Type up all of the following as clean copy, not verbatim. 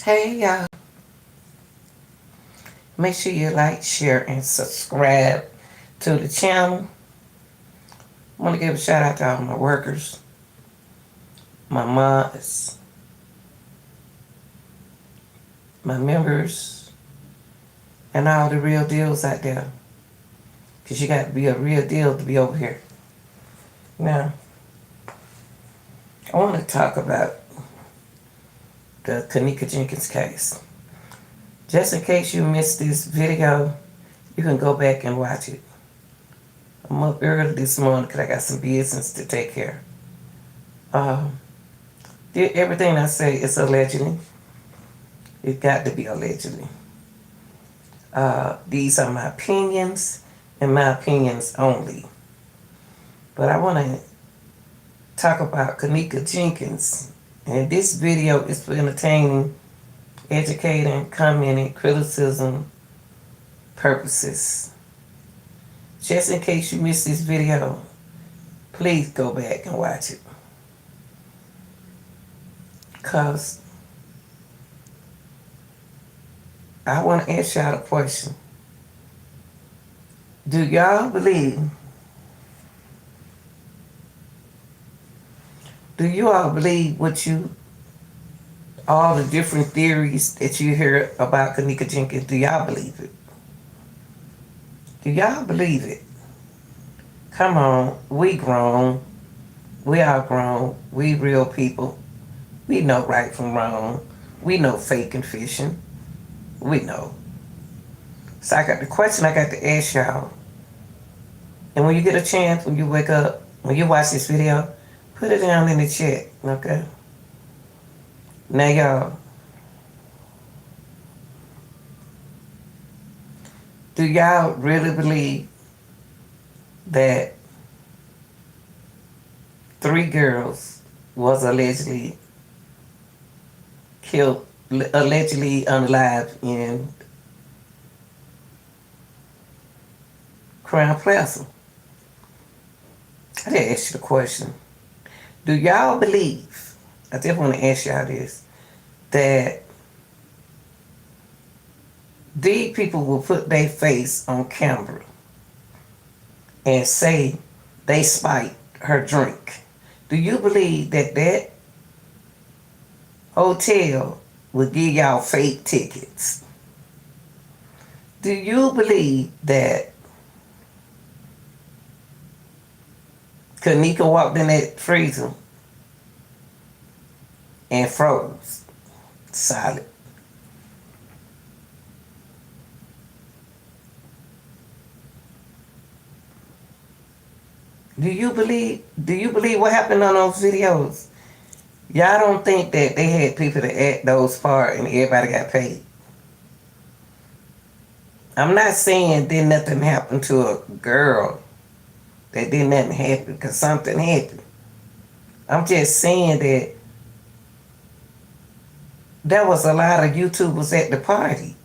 Hey y'all, make sure you like, share, and subscribe to the channel. I want to give a shout out to all my workers, my mods, my members, and all the real deals out there. Because you got to be a real deal to be over here. Now, I want to talk about the Kenneka Jenkins case. Just in case you missed this video, you can go back and watch it. I'm up early this morning because I got some business to take care of. Everything I say is allegedly. It got to be allegedly. These are my opinions and my opinions only. But I want to talk about Kenneka Jenkins. And this video is for entertaining, educating, commenting, criticism purposes. Just in case you missed this video, please go back and watch it. Because I want to ask y'all a question. Do y'all believe, do you all believe all the different theories that you hear about Kenneka Jenkins, do y'all believe it? Do y'all believe it? Come on, we grown. We are grown. We real people. We know right from wrong. We know fake and fishing. We know. So I got the question I got to ask y'all. And when you get a chance, when you wake up, when you watch this video, put it down in the chat, okay? Now y'all, do y'all really believe that 3 girls was allegedly killed, allegedly unalive in Crown Plaza? I didn't ask you the question. Do y'all believe, I just want to ask y'all this, that these people will put their face on camera and say they spiked her drink? Do you believe that that hotel would give y'all fake tickets? Do you believe that Kenneka walked in that freezer and froze solid? Do you believe what happened on those videos? Y'all don't think that they had people to act those parts and everybody got paid? I'm not saying did nothing happen to a girl, that did nothing happen, because something happened. I'm just saying that there was a lot of YouTubers at the party.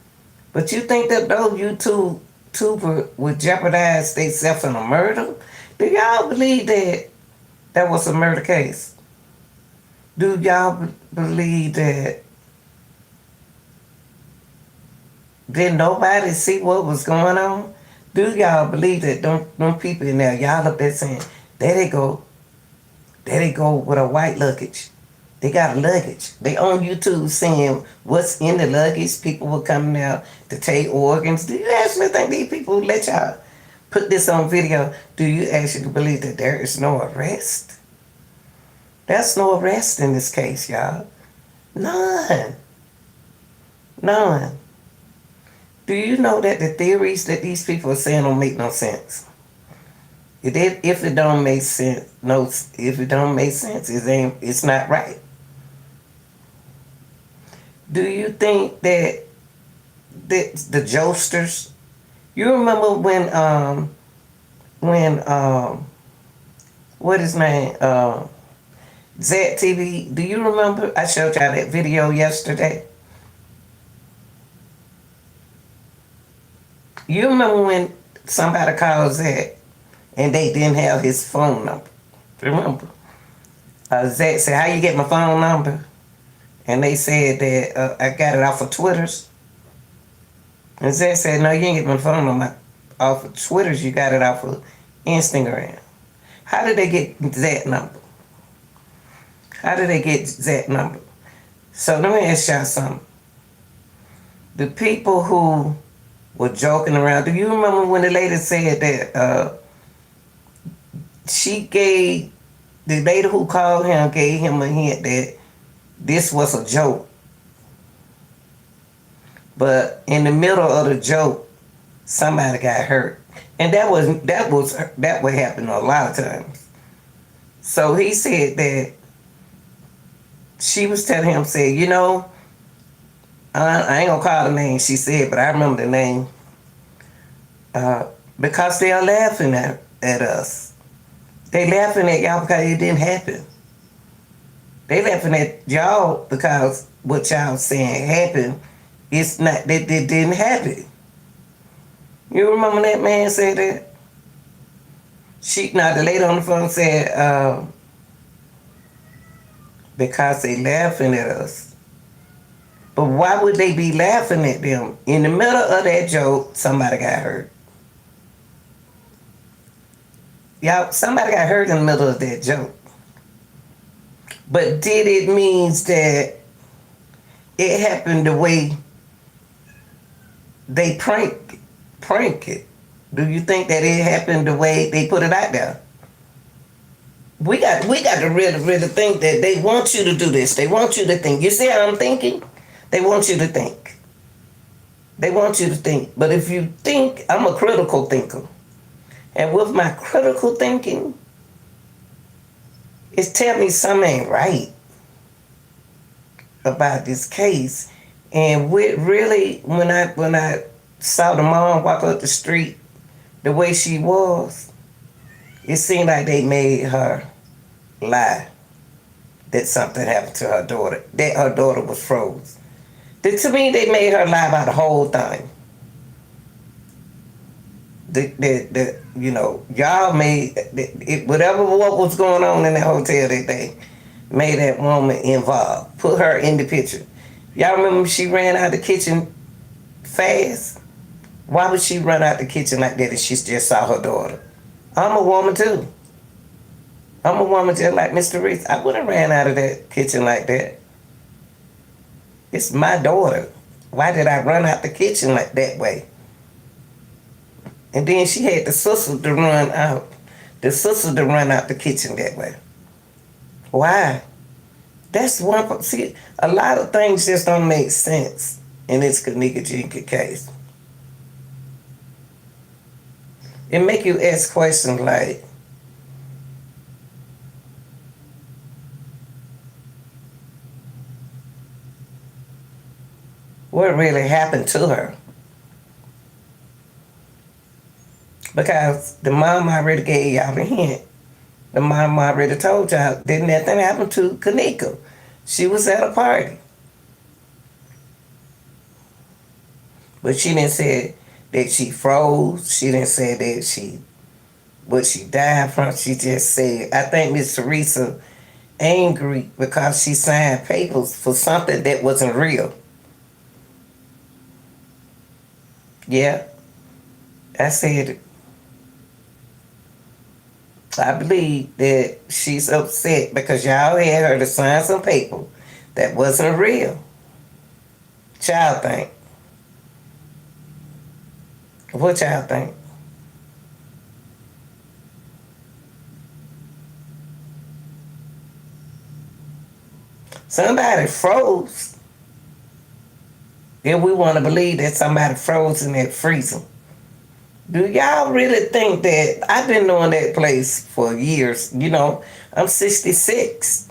But you think that those YouTubers would jeopardize themselves in a murder? Do y'all believe that that was a murder case? Do y'all believe that did nobody see what was going on? Do y'all believe that them people in there, y'all up there saying, there they go with a white luggage. They got a luggage. They on YouTube saying what's in the luggage. People were coming out to take organs. Do you actually think these people let y'all put this on video? Do you actually believe that there is no arrest? There's no arrest in this case, y'all. None. None. Do you know that the theories that these people are saying don't make no sense? If it don't make sense, it's not right. Do you think that the Jokesters? You remember when what his name, Zach TV? Do you remember? I showed y'all that video yesterday. You remember when somebody called Zach and they didn't have his phone number? Remember? Zach said, "How you get my phone number?" and they said that I got it off of Twitter's. And Zach said, no, you ain't get my phone number off of Twitter's. You got it off of Instagram. How did they get that number? How did they get that number? So let me ask y'all something. The people who were joking around, do you remember when the lady said that she gave, the lady who called him gave him a hint that this was a joke? But in the middle of the joke, somebody got hurt. And that would happen a lot of times. So he said that she was telling him, said, you know, I ain't gonna call the name she said, but I remember the name. Because they are laughing at us. They laughing at y'all because it didn't happen. They laughing at y'all because what y'all saying happened. It's not that it didn't happen. You remember that man said that? The lady on the phone said, because they laughing at us. But why would they be laughing at them? In the middle of that joke, somebody got hurt. Y'all, somebody got hurt in the middle of that joke. But did it mean that it happened the way they prank it? Do you think that it happened the way they put it out there? We got to really think that they want you to do this. They want you to think. You see how I'm thinking? They want you to think. They want you to think. But if you think, I'm a critical thinker. And with my critical thinking, it's telling me something ain't right about this case. And really, when I saw the mom walk up the street the way she was, it seemed like they made her lie that something happened to her daughter, that her daughter was froze. To me, they made her lie about the whole thing. Y'all made whatever what was going on in that hotel that day, made that woman involved, put her in the picture. Y'all remember she ran out the kitchen fast? Why would she run out the kitchen like that if she just saw her daughter? I'm a woman too. I'm a woman just like Mr. Reese. I wouldn't have ran out of that kitchen like that. It's my daughter. Why did I run out the kitchen like that way? And then she had the sister to run out. The sister to run out the kitchen that way. Why? That's one. See, a lot of things just don't make sense in this Kenneka Jenkins case. It make you ask questions like, what really happened to her? Because the mom already gave y'all the hint. The mom already told y'all that nothing happened to Kenneka. She was at a party. But she didn't say that she froze. She didn't say that what she died from. She just said, I think Miss Teresa angry because she signed papers for something that wasn't real. Yeah, I said it. I believe that she's upset because y'all had her to sign some paper that wasn't real. Y'all think? What y'all think? Somebody froze. If we want to believe that somebody froze in that freezer. Do y'all really think that I've been knowing that place for years? You know, I'm 66.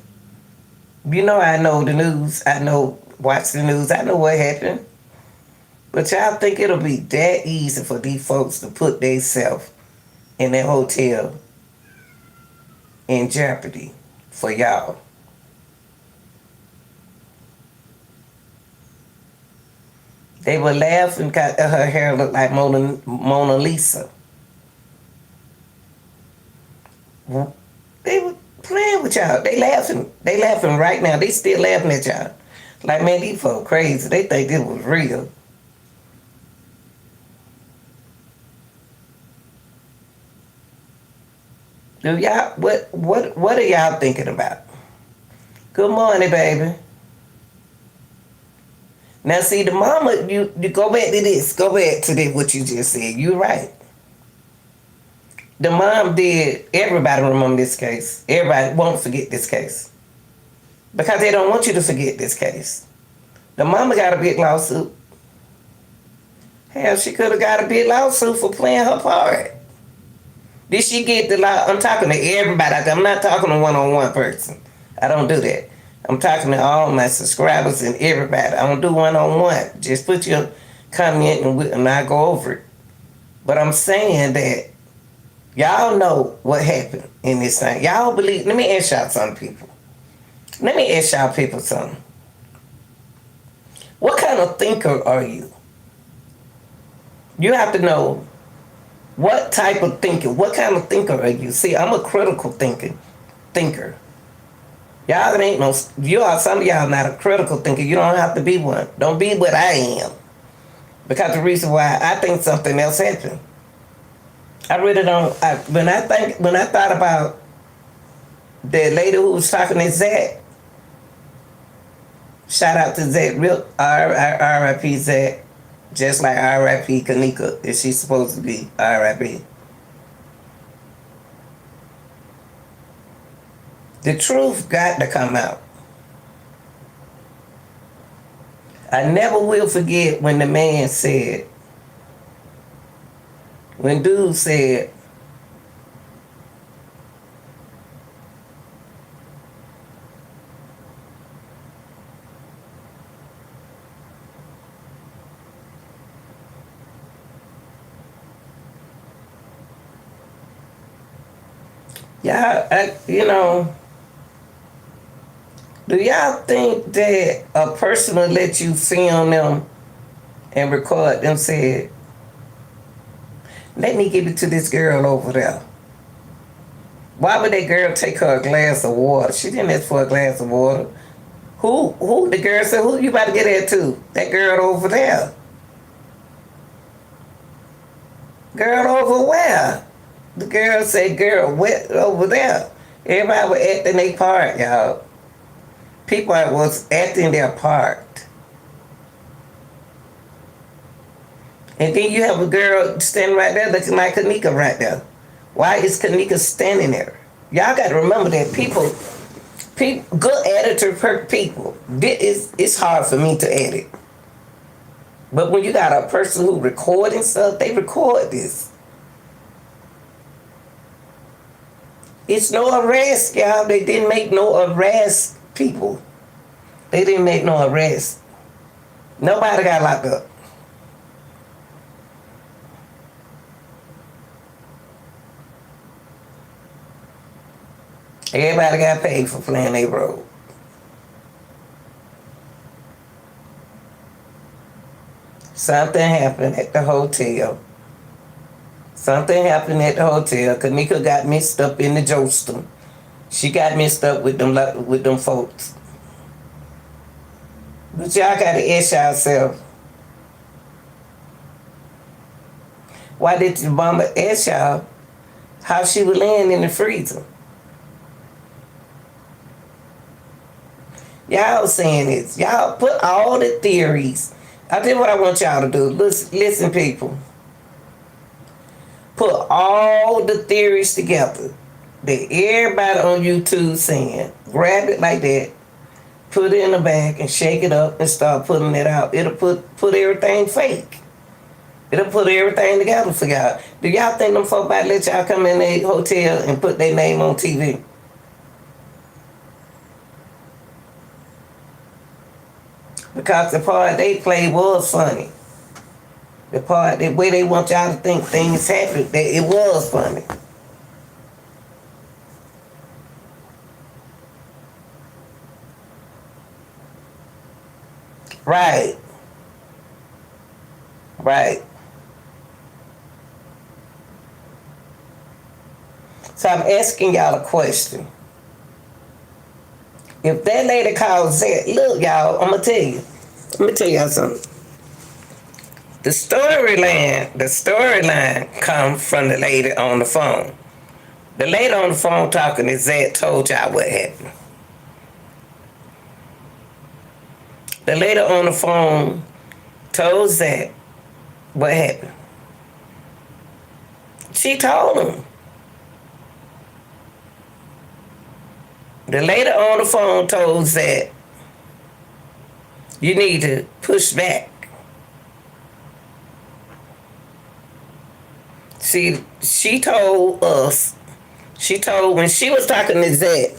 You know, I know the news. Watch the news. I know what happened. But y'all think it'll be that easy for these folks to put themselves in that hotel in jeopardy for y'all? They were laughing because her hair looked like Mona Lisa. They were playing with y'all. They laughing. They laughing right now. They still laughing at y'all. Like, man, these folk crazy. They think this was real. Do y'all what are y'all thinking about? Good morning, baby. Now see the mama, you go back to this. Go back to this what you just said. You're right. The mom did, everybody remember this case. Everybody won't forget this case. Because they don't want you to forget this case. The mama got a big lawsuit. Hell, she could have got a big lawsuit for playing her part. Did she get the law? I'm talking to everybody. I'm not talking to one-on-one person. I don't do that. I'm talking to all my subscribers and everybody. I don't do one-on-one. Just put your comment and I go over it. But I'm saying that y'all know what happened in this thing. Y'all believe. Let me ask y'all something, people. Let me ask y'all people something. What kind of thinker are you? You have to know what type of thinker, what kind of thinker are you? See, I'm a critical thinker. Y'all ain't no, some of y'all not a critical thinker. You don't have to be one. Don't be what I am. Because the reason why I think something else happened. I really don't, when I thought about the lady who was talking to Zach, shout out to Zach, real R.I.P. Zach, just like R.I.P. Kenneka, is she supposed to be R.I.P. The truth got to come out. I never will forget when the man said, when dude said, y'all, do y'all think that a person will let you film them and record them said, let me give it to this girl over there? Why would that girl take her a glass of water? She didn't ask for a glass of water. Who, the girl said, who you about to get at to? That girl over there. Girl over where? The girl said, girl, where, over there. Everybody was acting their part, y'all. People was acting their part. And then you have a girl standing right there looking like Kenneka right there. Why is Kenneka standing there? Y'all got to remember that people, good editor people, it's hard for me to edit. But when you got a person who recording stuff, they record this. It's no arrest, y'all. They didn't make no arrest, people. They didn't make no arrest. Nobody got locked up. Everybody got paid for playing their role. Something happened at the hotel. Something happened at the hotel. Kenneka got mixed up in the Jokesters. She got mixed up with them folks. But y'all gotta ask yourself, why did your mama ask y'all how she was laying in the freezer? Y'all saying this. Y'all put all the theories. I tell you what I want y'all to do. Listen, people. Put all the theories together that everybody on YouTube saying. Grab it like that. Put it in the bag and shake it up and start putting it out. It'll put everything fake. It'll put everything together for y'all. Do y'all think them folk about to let y'all come in their hotel and put their name on TV? Because the part they played was funny. The part, the way they want y'all to think things happen, it was funny. Right. Right. So I'm asking y'all a question. If that lady calls that, look, y'all, I'm gonna tell you. Let me tell y'all something. The storyline comes from the lady on the phone. The lady on the phone talking to Zach told y'all what happened. The lady on the phone told Zach what happened. She told him. The lady on the phone told Zach, you need to push back. See, she told us, when she was talking to Zach,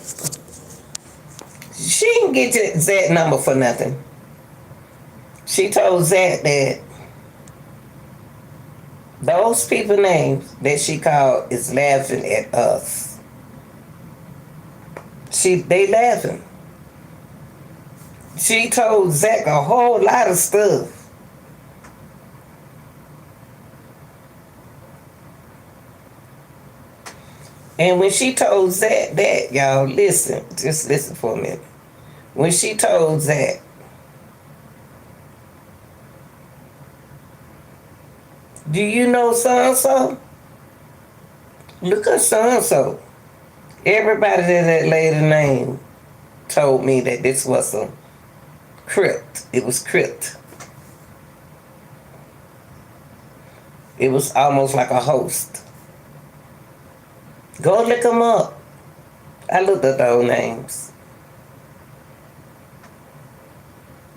she didn't get Zach number for nothing. She told Zach that those people names that she called is laughing at us. They laughing. She told Zach a whole lot of stuff. And when she told Zach that, y'all, listen, just listen for a minute. When she told Zach, do you know so-and-so? Look at so-and-so. Everybody that lady name told me that this was a crypt. It was crypt. It was almost like a host. Go look them up. I looked at those names.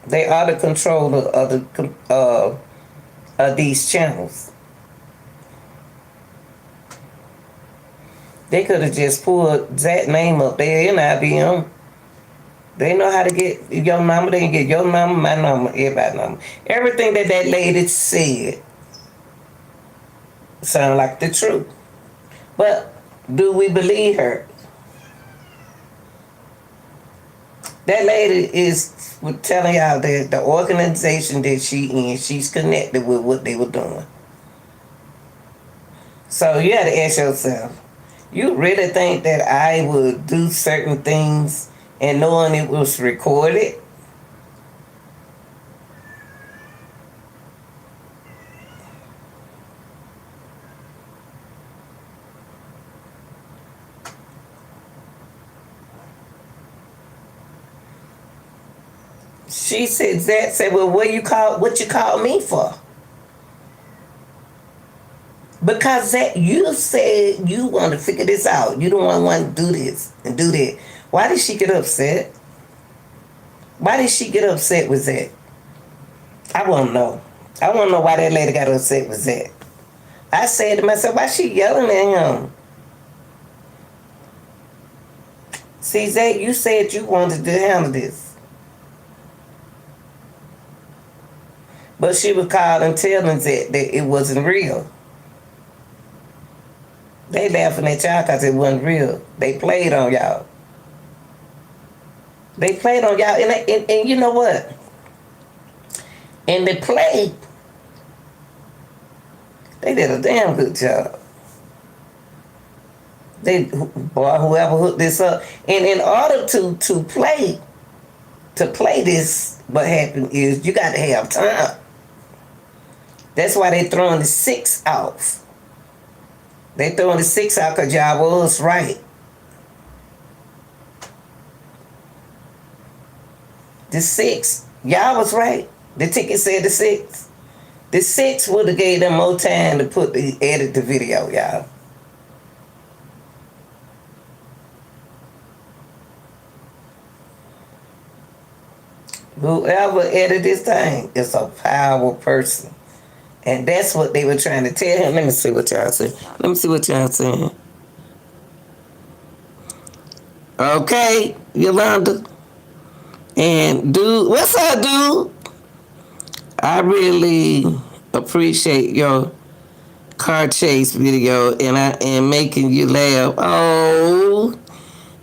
They are the controller of these channels. They could have just pulled that name up there in IBM. They know how to get your number. They can get your number, my number, everybody's number. Everything that lady said sounded like the truth. But do we believe her? That lady is telling y'all that the organization that she in, she's connected with what they were doing. So you had to ask yourself, you really think that I would do certain things and knowing it was recorded? She said, Zach said, well, what you call me for? Because Zach, you said you want to figure this out. You don't want to do this and do that. Why did she get upset? Why did she get upset with Zach? I want to know. I want to know why that lady got upset with Zach. I said to myself, why she yelling at him? See, Zach, you said you wanted to handle this. But she was calling telling Zach that it wasn't real. They laughing at y'all because it wasn't real. They played on y'all. They played on y'all. And you know what? And they played. They did a damn good job. Whoever hooked this up. And in order to play this, what happened is you got to have time. That's why they throwing the 6 off. They throwing the 6 out because y'all was right. The 6, y'all was right. The ticket said the 6. The 6 would have gave them more time to edit the video, y'all. Whoever edited this thing is a powerful person. And that's what they were trying to tell him. Let me see what y'all saying. Okay, Yolanda. And dude, what's up, dude? I really appreciate your car chase video and making you laugh. Oh,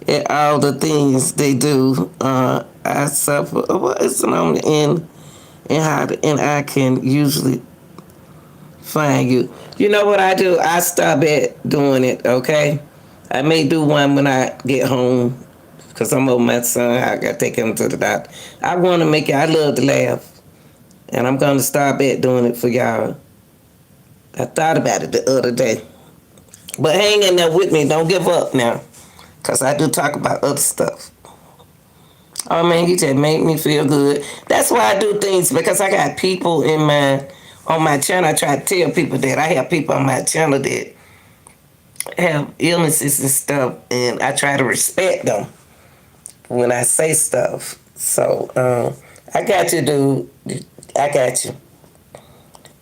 at all the things they do. I suffer. What is it on the end? And I can usually find you. You know what I do? I stop at doing it, okay? I may do one when I get home Because I'm over my son. I got to take him to the doctor. I want to make it. I love to laugh. And I'm going to start back doing it for y'all. I thought about it the other day. But hang in there with me. Don't give up now. Because I do talk about other stuff. Oh, man, he just made me feel good. That's why I do things. Because I got people on my channel. I try to tell people that. I have people on my channel that have illnesses and stuff. And I try to respect them when I say stuff. So, I got you, dude. I got you.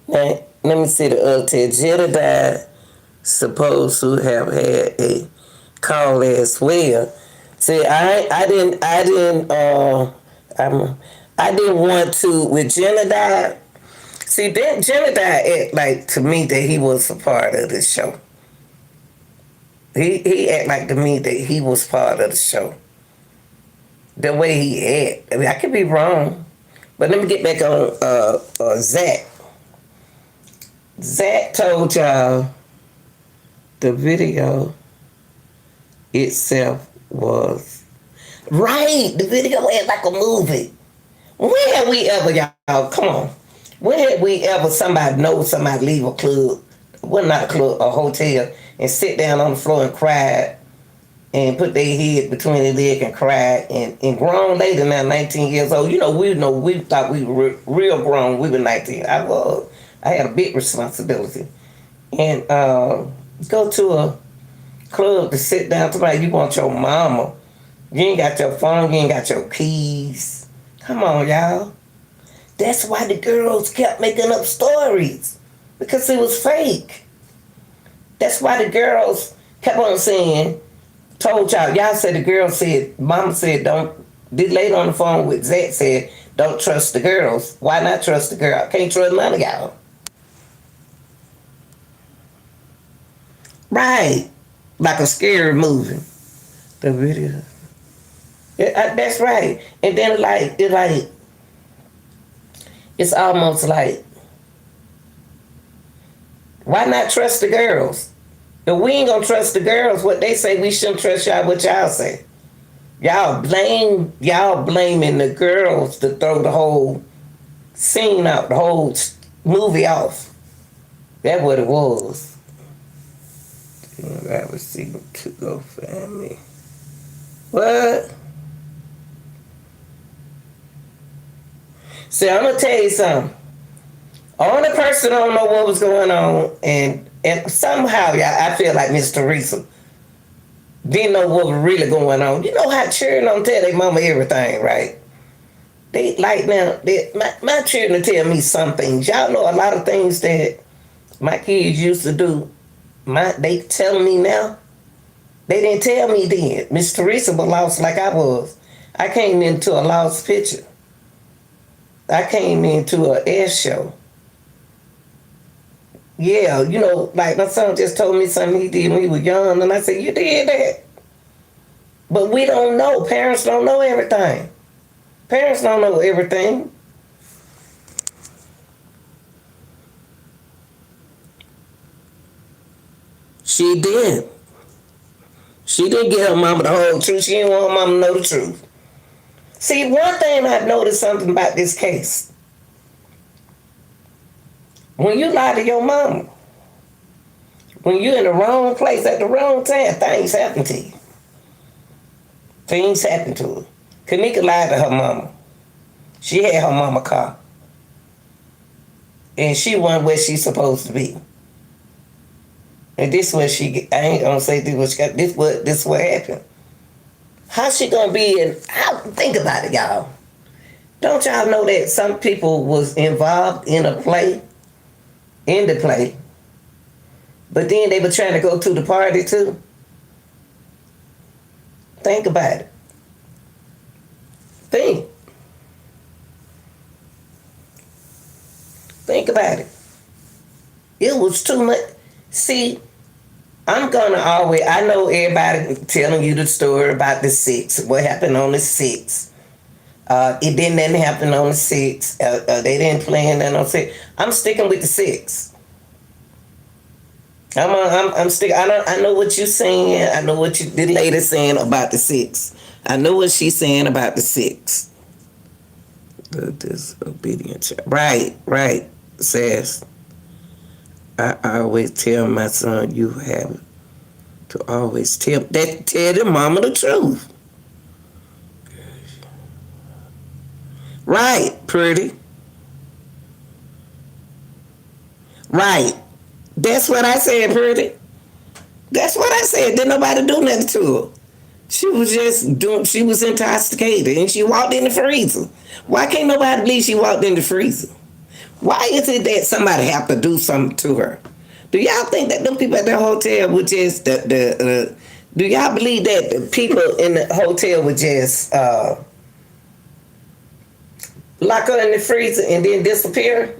Now, let me see the other test. Jedediah supposed to have had a call as well. See, I didn't want to with Jedediah. See, that Jedediah act like to me that he was a part of the show. He act like to me that he was part of the show. The way he act. I mean, I could be wrong. But let me get back on Zach. Zach told y'all the video itself was right. The video was like a movie. When have we ever, y'all, come on. When have we ever somebody leave a club, well not a club, a hotel, and sit down on the floor and cry and put their head between their leg and cry and grown later now, 19 years old. We thought we were real grown. We were 19. I had a big responsibility. And go to a club to sit down. Somebody, you want your mama. You ain't got your phone. You ain't got your keys. Come on, y'all. That's why the girls kept making up stories. Because it was fake. That's why the girls kept on saying, told y'all said the girl said, mama said, this lady on the phone with Zach said, don't trust the girls. Why not trust the girl? I can't trust none of y'all. Right. Like a scary movie. The video. That's right. And then it's almost like, why not trust the girls? If we ain't gonna trust the girls, what they say, we shouldn't trust y'all what y'all say. Y'all blaming the girls to throw the whole scene out, the whole movie off. That's what it was. I was seeking to go family. What? See, I'm gonna tell you something. Only person don't know what was going on, and somehow, y'all, I feel like Miss Teresa didn't know what was really going on. You know how children don't tell their mama everything, right? They like now, my children tell me some things. Y'all know a lot of things that my kids used to do. They tell me now. They didn't tell me then. Miss Teresa was lost like I was. I came into a lost picture. I came into an air show. Yeah, like my son just told me something he did when he was young, and I said, you did that. But we don't know. Parents don't know everything. Parents don't know everything. She did. She didn't get her mama the whole truth. She didn't want her mama to know the truth. See, one thing I've noticed something about this case. When you lie to your mama, when you're in the wrong place at the wrong time, things happen to you. Things happen to her. Kenneka lied to her mama. She had her mama car. And she wasn't where she's supposed to be. And this what I ain't gonna say this what she got, this what happened. How's she gonna be think about it, y'all. Don't y'all know that some people was involved in the play, but then they were trying to go to the party too? Think about it. Think about it. It was too much. See, I know everybody telling you the story about the 6th, what happened on the 6th. It didn't happen on the 6th. They didn't plan that on the 6th. I'm sticking with the 6th. I'm sticking. I know what you're saying. I know what the lady's saying about the 6th. I know what she's saying about the 6. The disobedient child. Right, says. I always tell my son, you have to always tell the mama the truth. Right, pretty. Right. That's what I said, pretty. That's what I said. Didn't nobody do nothing to her. She was just doing, she was intoxicated and she walked in the freezer. Why can't nobody believe she walked in the freezer? Why is it that somebody have to do something to her? Do y'all think that them people at the hotel would just, do y'all believe that the people in the hotel would just lock her in the freezer and then disappear?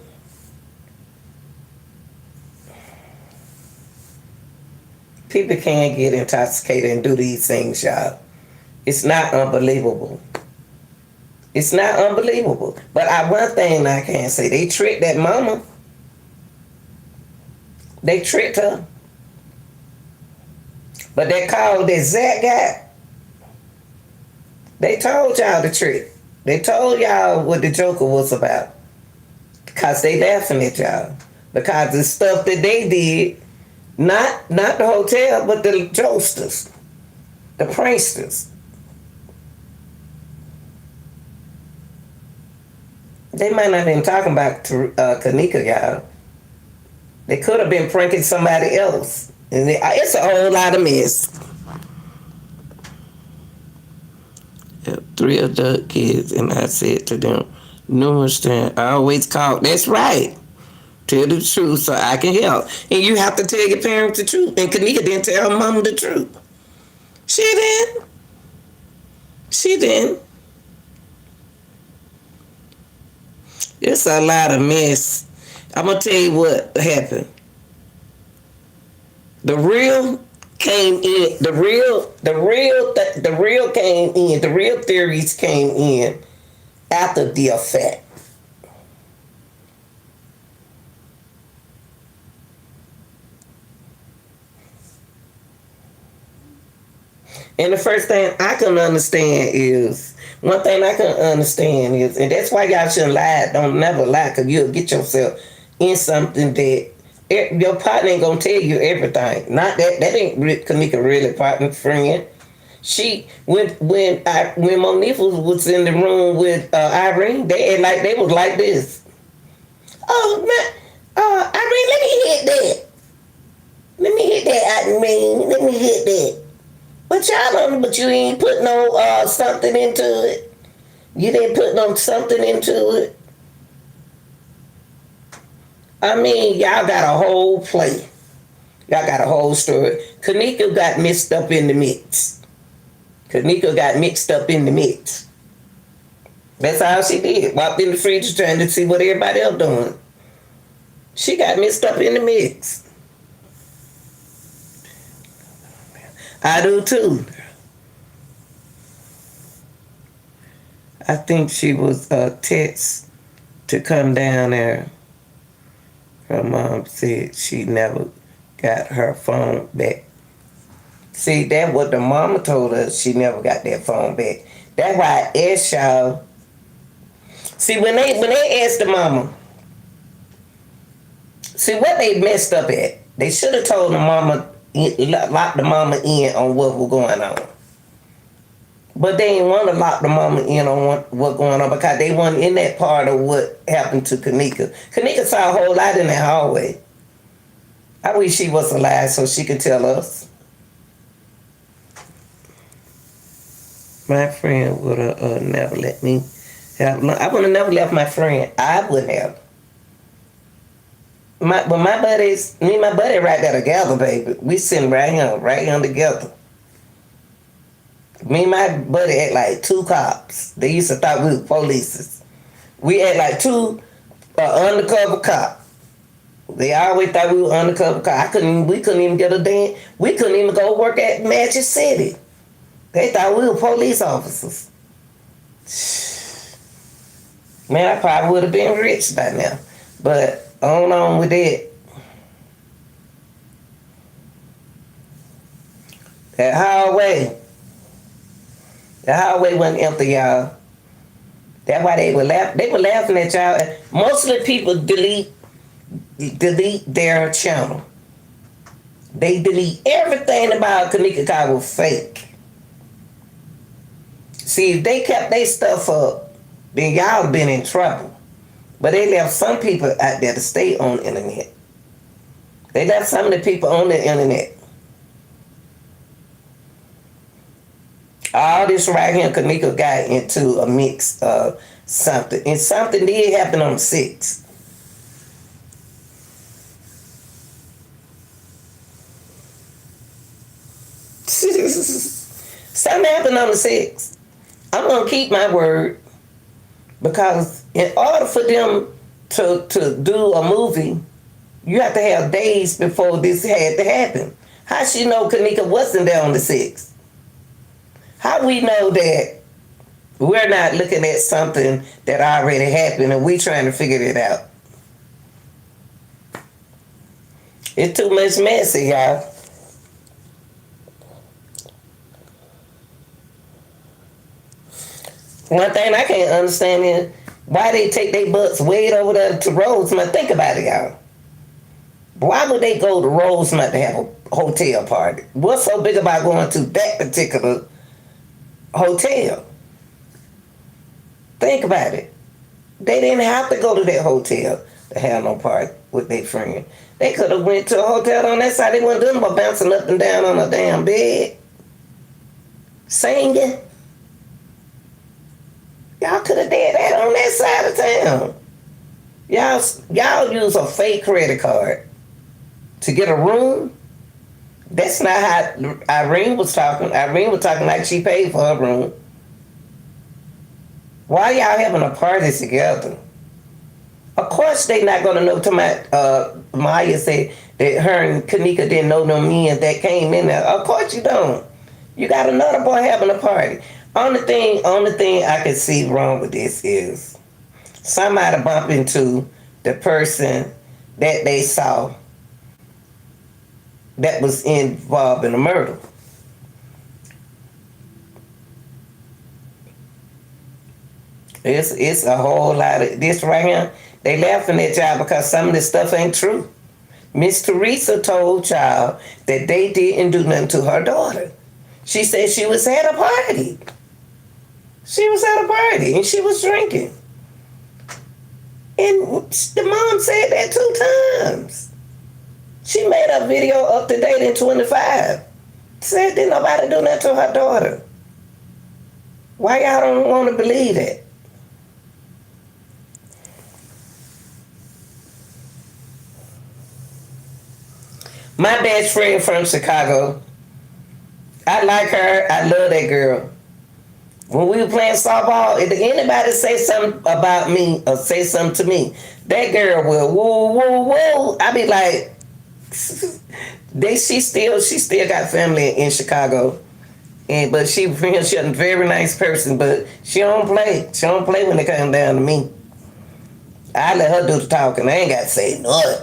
People can't get intoxicated and do these things, y'all. It's not unbelievable. It's not unbelievable. But one thing I can say, they tricked that mama. They tricked her. But that call that Zach got, they told y'all the trick. They told y'all what the Joker was about. Because they laughing at y'all. Because the stuff that they did, not the hotel, but the Jokesters, the pranksters. They might not have been talking about Kenneka, y'all. They could have been pranking somebody else. And it's a whole lot of mess. 3 adult kids, and I said to them numerous times, I always call, that's right. Tell the truth so I can help. And you have to tell your parents the truth. And Kenneka didn't tell her mama the truth. She didn't. She didn't. It's a lot of mess. I'm gonna tell you what happened. The real came in. The real came in. The real theories came in after the effect. And the first thing I can understand is, one thing I can understand is, and that's why y'all shouldn't lie. Don't never lie, because you'll get yourself in something that your partner ain't going to tell you everything. Not that ain't Kenneka really partner friend. She, when Monifa was in the room with Irene, they was like this. Oh, man, Irene, let me hit that. Let me hit that, Irene. Let me hit that. But but you ain't put no something into it. You didn't put no something into it. I mean, y'all got a whole play. Y'all got a whole story. Kenneka got mixed up in the mix. Kenneka got mixed up in the mix. That's all she did. Walked in the freezer trying to see what everybody else doing. She got mixed up in the mix. I do too. I think she was text to come down there. Her mom said she never got her phone back. See, that's what the mama told us. She never got that phone back. That's why I asked y'all. See, when they asked the mama, see what they messed up at. They should have told the mama, lock the mama in on what was going on. But they didn't want to lock the mama in on what's going on because they weren't in that part of what happened to Kenneka. Kenneka saw a whole lot in that hallway. I wish she was alive so she could tell us. My friend would have never let me have. I would have never left my friend. I would have. My buddies, me and my buddy right there together, baby. We sitting right here together. Me and my buddy had like 2 cops. They used to thought we were police. We had like 2 undercover cops. They always thought we were undercover cops. We couldn't even get a damn. We couldn't even go work at Magic City. They thought we were police officers. Man, I probably would have been rich by now. But on with that. That hallway. The hallway wasn't empty, y'all. That's why they were laughing. They were laughing at y'all. Most of the people delete their channel. They delete everything about Kenneka was fake. See, if they kept their stuff up, then y'all been in trouble. But they left some people out there to stay on the internet. They left some of the people on the internet. All this right here, Kenneka got into a mix of something. And something did happen on the 6th. Something happened on the 6th. I'm going to keep my word. Because in order for them to do a movie, you have to have days before this had to happen. How she know Kenneka wasn't there on the 6th? How we know that we're not looking at something that already happened and we trying to figure it out? It's too much messy, y'all. One thing I can't understand is why they take their butts way over there to Rosemont. Think about it, y'all. Why would they go to Rosemont to have a hotel party? What's so big about going to that particular hotel? Think about it. They didn't have to go to that hotel to have no party with their friend. They could have went to a hotel on that side. They wasn't doing but bouncing up and down on a damn bed, singing. Y'all could have did that on that side of town. Y'all use a fake credit card to get a room. That's not how Irene was talking. Irene was talking like she paid for her room. Why y'all having a party together? Of course they not gonna know. Maya said that her and Kenneka didn't know no men that came in there. Of course you don't. You got another boy having a party. Only thing I can see wrong with this is somebody bump into the person that they saw that was involved in the murder. It's a whole lot of this right here. They laughing at y'all because some of this stuff ain't true. Miss Teresa told y'all that they didn't do nothing to her daughter. She said she was at a party. She was at a party and she was drinking. And the mom said that 2 times. She made a video up to date in 25. Said didn't nobody do that to her daughter. Why y'all don't want to believe that? My best friend from Chicago, I like her. I love that girl. When we were playing softball, if anybody say something about me or say something to me, that girl will woo woo woo. I be like, she still got family in Chicago, but she's a very nice person, but she don't play. She don't play when it comes down to me. I let her do the talking. I ain't got to say nothing.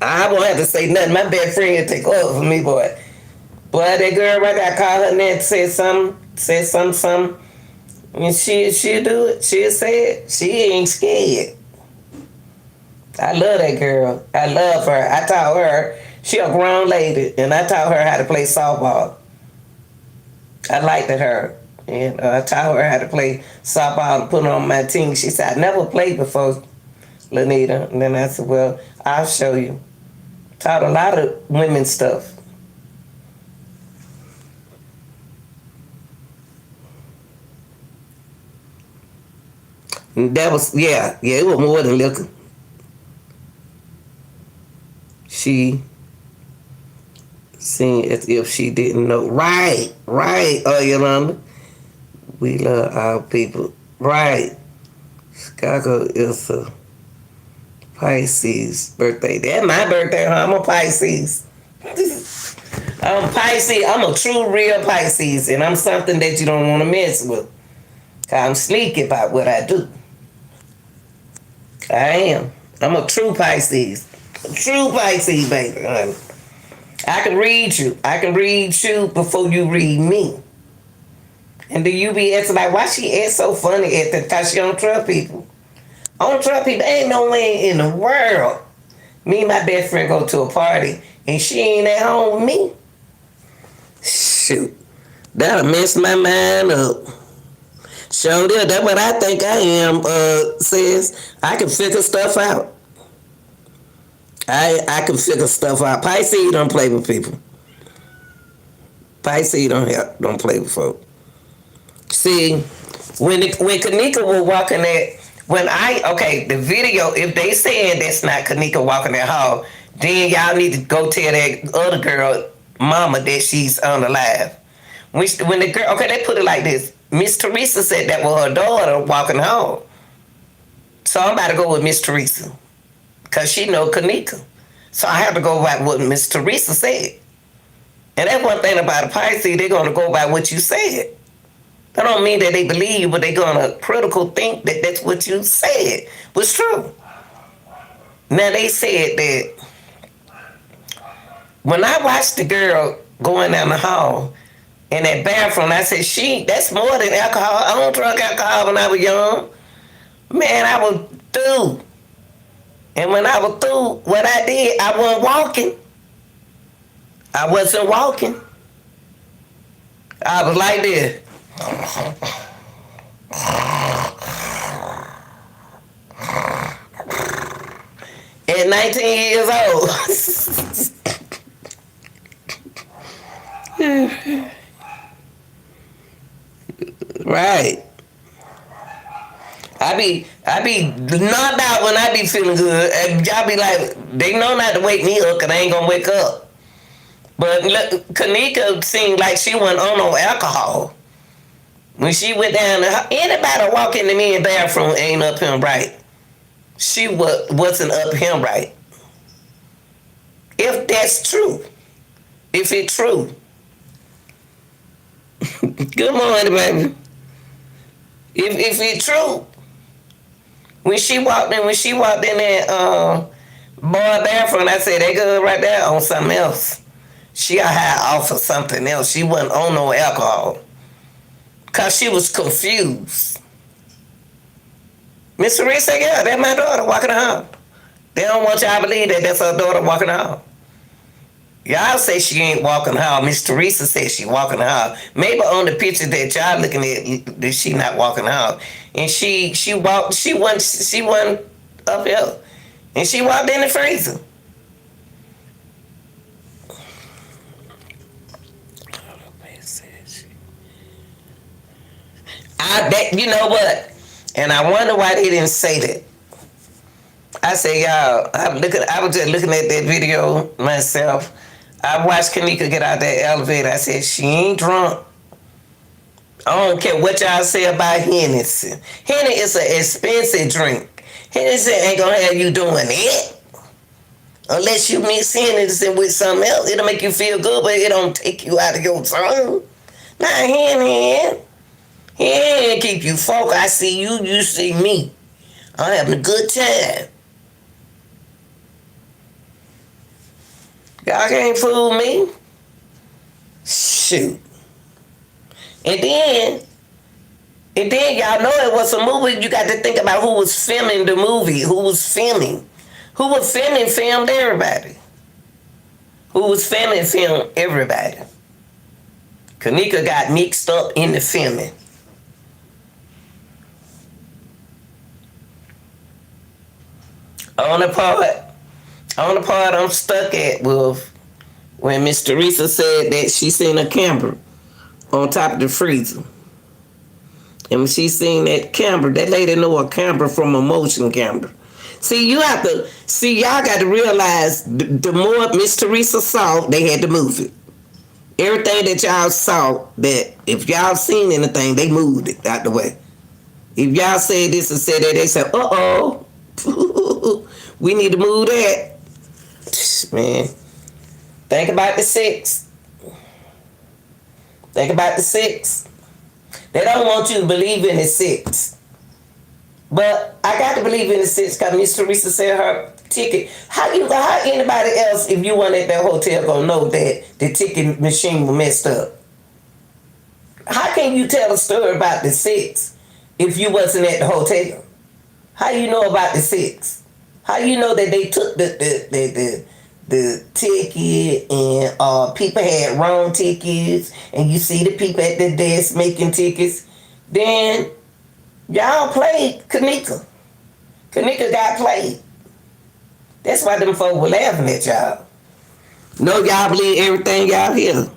I won't have to say nothing. My best friend take over for me, boy. Boy, that girl right there, I call her name, said something. And she'll do it. She'll say it. She ain't scared. I love that girl. I love her. I taught her. She a grown lady, and I taught her how to play softball. I liked her. And I taught her how to play softball and put her on my team. She said, I never played before, Lanita. And then I said, well, I'll show you. Taught a lot of women stuff. That was, yeah, it was more than liquor. She seemed as if she didn't know. Right, Yolanda. We love our people. Right. Chicago is a Pisces birthday. That's my birthday, huh? I'm a Pisces. I'm Pisces. I'm a true, real Pisces, and I'm something that you don't want to mess with. I'm sleek about what I do. I am. I'm a true Pisces. A true Pisces, baby. I can read you. I can read you before you read me. And then you be asking like, why she act so funny at the because she don't trust people. I don't trust people. Ain't no way in the world. Me and my best friend go to a party and she ain't at home with me. Shoot. That'll mess my mind up. Sure did. That's what I think I am, sis. I can figure stuff out. I can figure stuff out. Pisces don't play with people. Pisces don't play with folk. See, when Kenneka was walking the video, if they saying that's not Kenneka walking that hall, then y'all need to go tell that other girl, mama, that she's unalive. When the girl, they put it like this. Miss Teresa said that was her daughter walking home. So I'm about to go with Miss Teresa. Because she know Kenneka. So I have to go by what Miss Teresa said. And that's one thing about a Pisces, they're going to go by what you said. That don't mean that they believe you, but they're going to critical think that that's what you said was true. Now they said that when I watched the girl going down the hall in that bathroom, I said, that's more than alcohol. I don't drink alcohol when I was young. Man, I was through. And when I was through, what I did, I wasn't walking. I wasn't walking. I was like this. At 19 years old. Right. I be knocked out when I be feeling good. And y'all be like, they know not to wake me up because I ain't gonna wake up. But look, Kenneka seemed like she wasn't on no alcohol. When she went down, anybody walk in the men's bathroom ain't up him right. She wasn't up him right. If that's true. If it's true. Good morning, baby. If it's true. When she walked in that boy bathroom, I said, they good right there on something else. She got high off of something else. She wasn't on no alcohol. Because she was confused. Miss Teresa said, yeah, that's my daughter walking home. They don't want y'all to believe that that's her daughter walking home. Y'all say she ain't walking home. Miss Teresa said she walking home. Maybe on the picture that y'all looking at, that she not walking home. And she went up here. And she walked in the freezer. You know what? And I wonder why they didn't say that. I say, y'all, I was just looking at that video myself. I watched Kenneka get out that elevator. I said, she ain't drunk. I don't care what y'all say about Hennessy. Hennessy is an expensive drink. Hennessy ain't gonna have you doing it. Unless you mix Hennessy with something else. It'll make you feel good, but it don't take you out of your zone. Not Hennessy. He keep you focused. I see you, you see me. I'm having a good time. Y'all can't fool me. Shoot. And then y'all know it was a movie. You got to think about who was filming the movie. Who was filming filmed everybody. Who was filming everybody. Kenneka got mixed up in the filming. On the part I'm stuck at with when Miss Teresa said that she seen a camera on top of the freezer. And when she seen that camera, that lady know a camera from a motion camera. Y'all got to realize the more Miss Teresa saw, they had to move it. Everything that y'all saw, that if y'all seen anything, they moved it out the way. If y'all said this and said that, they said, uh-oh. We need to move that. Man, think about the 6. Think about the 6. They don't want you to believe in the 6. But I got to believe in the 6 because Miss Teresa said ticket. How anybody else, if you weren't at that hotel, gonna know that the ticket machine was messed up? How can you tell a story about the 6 if you wasn't at the hotel? How you know about the 6? How you know that they took the ticket and people had wrong tickets and you see the people at the desk making tickets? Then y'all played Kenneka. Kenneka got played. That's why them folks were laughing at y'all. No, y'all believe everything y'all hear.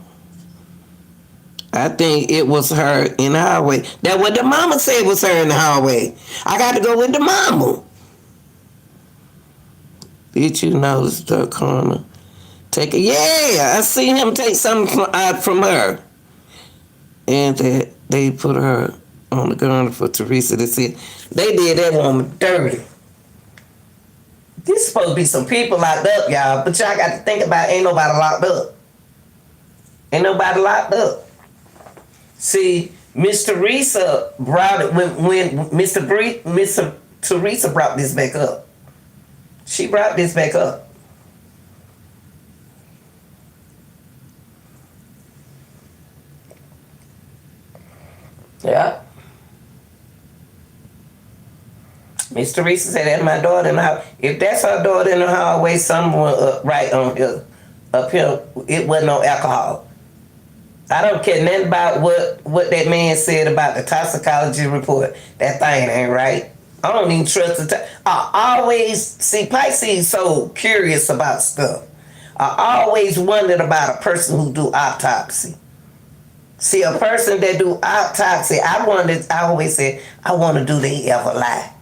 I think it was her in the hallway. That what the mama said was her in the hallway. I got to go with the mama. Did you notice the corner? Take it. Yeah, I seen him take something from her. And that they put her on the ground for Teresa to see. They did that woman dirty. There's supposed to be some people locked up, y'all. But y'all got to think about ain't nobody locked up. Ain't nobody locked up. See, Miss Teresa brought it when Miss Teresa brought this back up. She brought this back up. Yeah. Miss Teresa said, that's my daughter in the house. If that's her daughter in the hallway, someone right on here, up here, it wasn't no alcohol. I don't care nothing about what that man said about the toxicology report. That thing ain't right. I don't even trust the I always, see, Pisces so curious about stuff. I always wondered about a person who do autopsy. See, a person that do autopsy, I always said, I wonder, do they ever lie?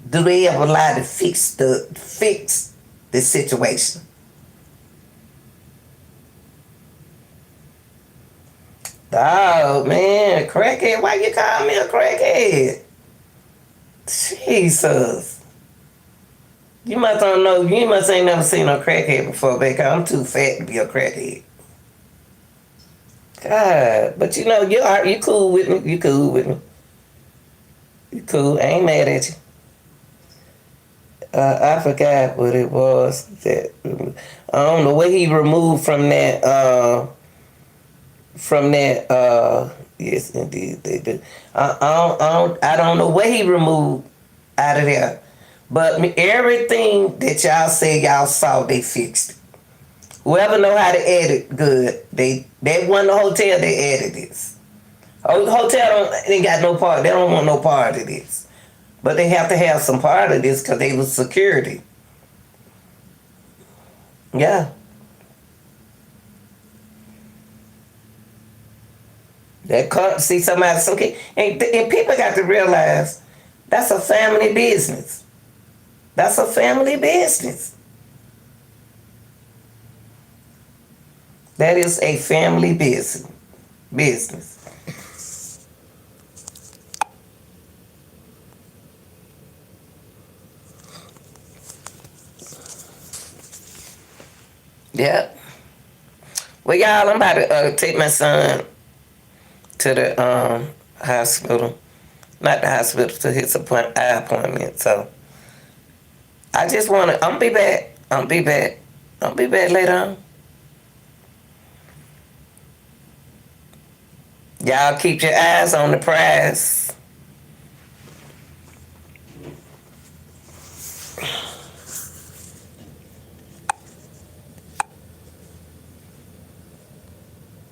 Do they ever lie to fix the situation? Oh man, crackhead, why you call me a crackhead? Jesus. You must ain't never seen a crackhead before, baby. I'm too fat to be a crackhead. God, but you know, you cool with me. You cool with me. You cool. I ain't mad at you. I forgot what it was that I don't know what he removed from that. Yes, indeed, they do. I don't know what he removed out of there, but everything that y'all say y'all saw, they fixed it. Whoever know how to edit good, they won the hotel, they added this. Hotel ain't got no part. They don't want no part of this, but they have to have some part of this because they was security. Yeah. See somebody, okay, and people got to realize that's a family business. That's a family business. That is a family business. Yep. Well, y'all, I'm about to take my son to the hospital. Not the hospital, to his eye appointment. So I just want to, I'll be back. I'll be back later on. Y'all keep your eyes on the prize.